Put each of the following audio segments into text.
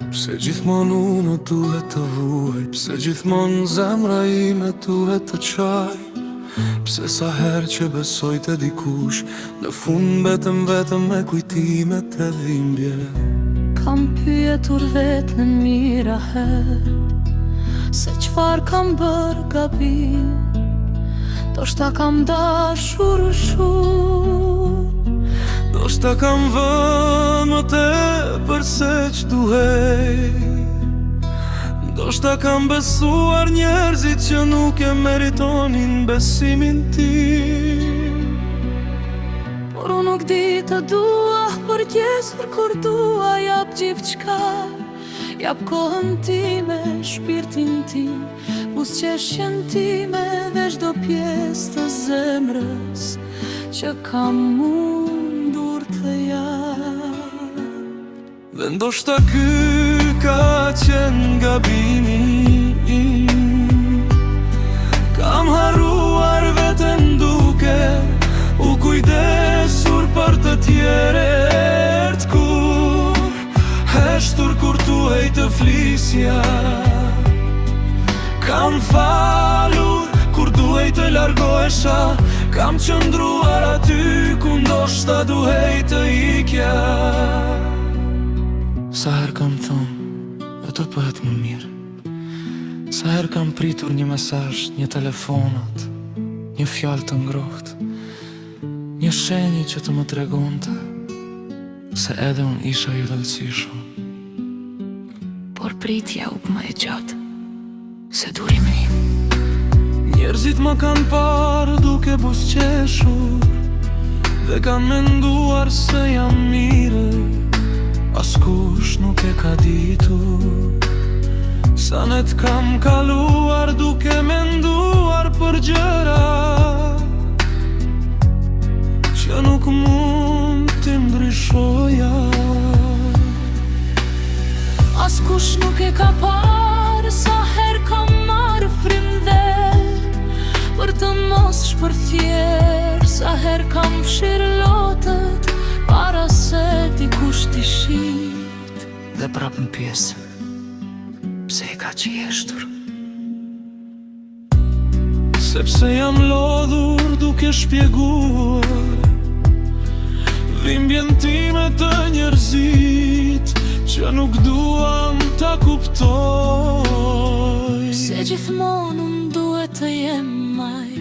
Pse gjithmonë unë duhet të vuaj, pse gjithmonë zemra ime duhet të qaj, pse sa herë që besoj të dikush, në fund vetëm me kujtimet e dhimbje. Kam pyetur vetën mira herë, se qfar kam bërë gabim, ndoshta kam dashur shumë, ndoshta kam vënë më tepër se ç'duhej, ndoshta kam besuar njerëzit që nuk e meritonin besimin tim. por unë nuk di të dua, përgjesur kur dua, jap gjithçka, jap kohën time, shpirtin tim, buzëqeshjen time dhe çdo pjesë të zemrës që kam mundur të jap. Dhe ndoshta ky ka qenë gabimi im, kam harruar veten duke u kujdesur për të tjerët, kur heshtur kur tuaj të flisja, kam falur kur duhej të largohesha, kam qëndruar aty ku ndoshta duhej të ikja. Sa herë kam thonë, e të bëhet më mirë, sa herë kam pritur një mesazh, një telefonat, një fjalë të ngrohtë, një shenjë që të më tregonte se edhe unë isha i rëndësishëm. Por pritja u bë më e gjatë se durimi im. Njerëzit më kanë parë duke buzëqeshur dhe kanë menduar se jam mire, askush nuk e ka ditur sa net kam kaluar duke menduar për gjëra që nuk mund t'i ndryshoja. Askush nuk e ka parë sa herë kam marrë frymdhel për të mos shpërthyer, sa herë kam fshirë lotët para se dikush t'i shit. Dhe prap në pjesë, pse e ka qjeshtur? Sepse jam lodhur duke shpjeguar dhimbjen time të njerëzit që nuk duam ta kuptoj. Se gjithmonë unë duhet të jem maj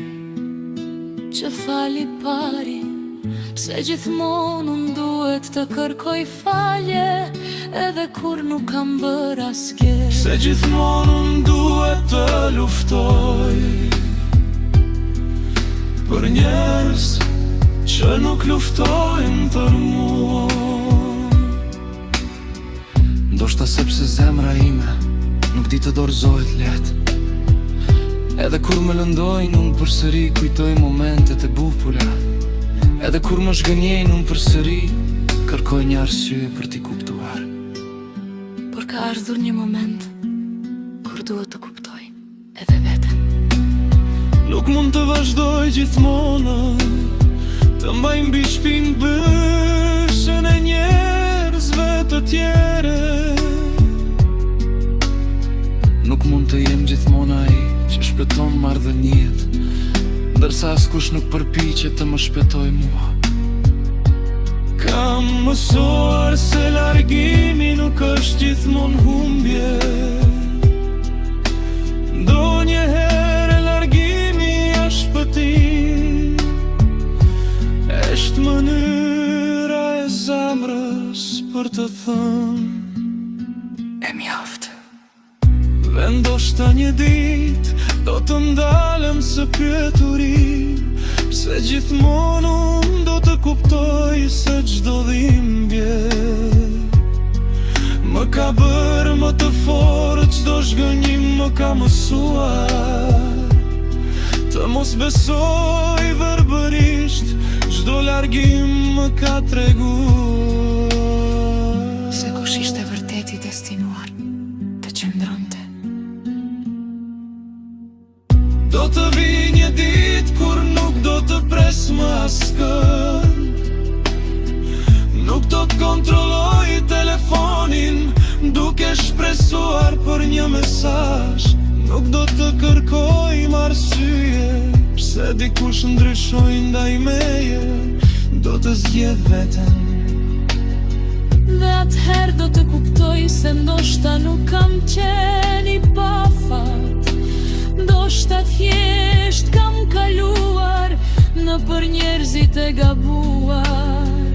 që fali pari, pse gjithmonë unë duhet të kërkoj falje edhe kur nuk kam bërë asgjë. Se gjithmonë unë duhet të luftoj për njerëz që nuk luftojnë për mua. Ndoshta sepse zemra ime nuk di të dorëzohet letë, edhe kur më lëndojnë unë përsëri kujtoj momentet e bukura, edhe kur më shgënjejnë unë përsëri kërkoj një arsye për t'i kuptuar. Por ka ardhur një moment kur duhet të kuptoj edhe veten. Nuk mund të vazhdoj gjithmonë të mbaj mbi shpinë bëshën e njerëzve të tjere. Nuk mund të jem gjithmonë ai që shpëton marrëdhëniet, ndërsa askush nuk përpiqet të më shpëtoj mua. Kam mësuar se largimi nuk është gjithmonë humbje, ndonjëherë largimi është shpëtim, është mënyra e zemrës për të thënë e mjaftë. Dhe ndoshta një ditë do të ndalem së pyeturim, pse gjithmonë unë do të kuptoj se çdo dhimbje më ka bërë më të fortë, çdo zhgënjim më ka mësuar të mos besoj verbërisht, çdo largim më ka treguar se kush ishte vërtet i destinuar të qëndronte. Do të vi një ditë kur nuk do të pres më askën, nuk do të kontrolloj telefonin duke mesazh. Nuk do të kërkoj arsye pse dikush ndryshoj ndaj meje. Do të zgjedh veten. Dhe atëherë do të kuptoj se ndoshta nuk kam qenë i pafat. Ndoshta thjesht kam kaluar në për njerëzit e gabuar,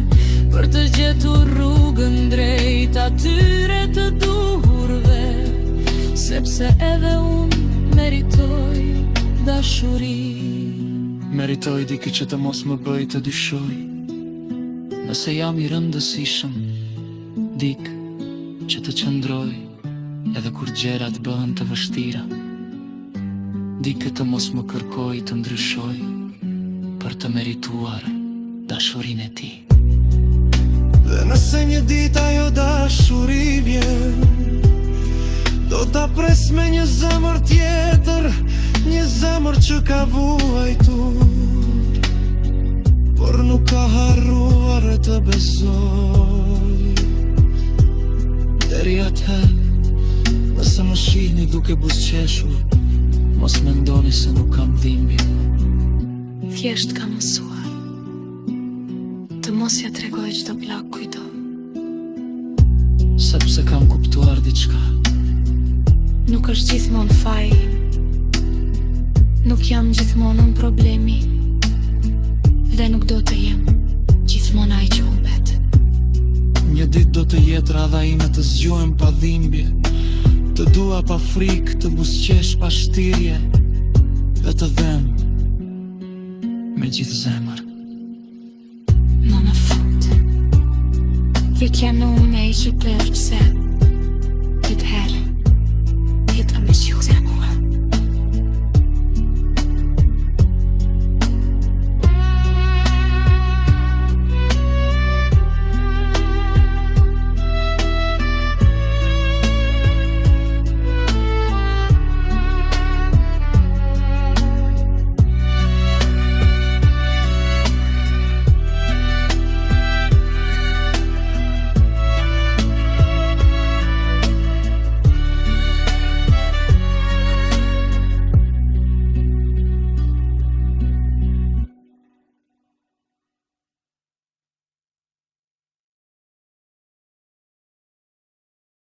për të gjetur rrugën drejt atyre të durve, sepse edhe unë meritoj dashuri. Meritoj dikë që të mos më bëj të dyshoj. Nëse jam i rëndësishëm, dikë që të qëndroj edhe kur gjerat bëhen të vështira. Dikë të mos më kërkoj të ndryshoj për të merituar dashurinë e ti. Dhe nëse një dit ajo dashuri vjen, do ta pres me një zemër tjetër, një zemër që ka vuajtur, por nuk ka harruar e të besoj. Deri atëherë, nëse më shihni duke buzëqeshur, mos mendoni se nuk kam dhimbje. Thjesht kam mësuar të mos ja tregoj çdo plak kujdo. Sepse kam kuptuar diçka. Nuk është gjithmonë faji, nuk jam gjithmonë në problemi, dhe nuk do të jem gjithmonë ai që humbet. Një dit do të jetë radha ime të zgjohem pa dhimbje, të dua pa frikë, të buzëqesh pa shtirje, dhe të dhem me gjithë zemër. Në fund, je kja në unë e i që përë se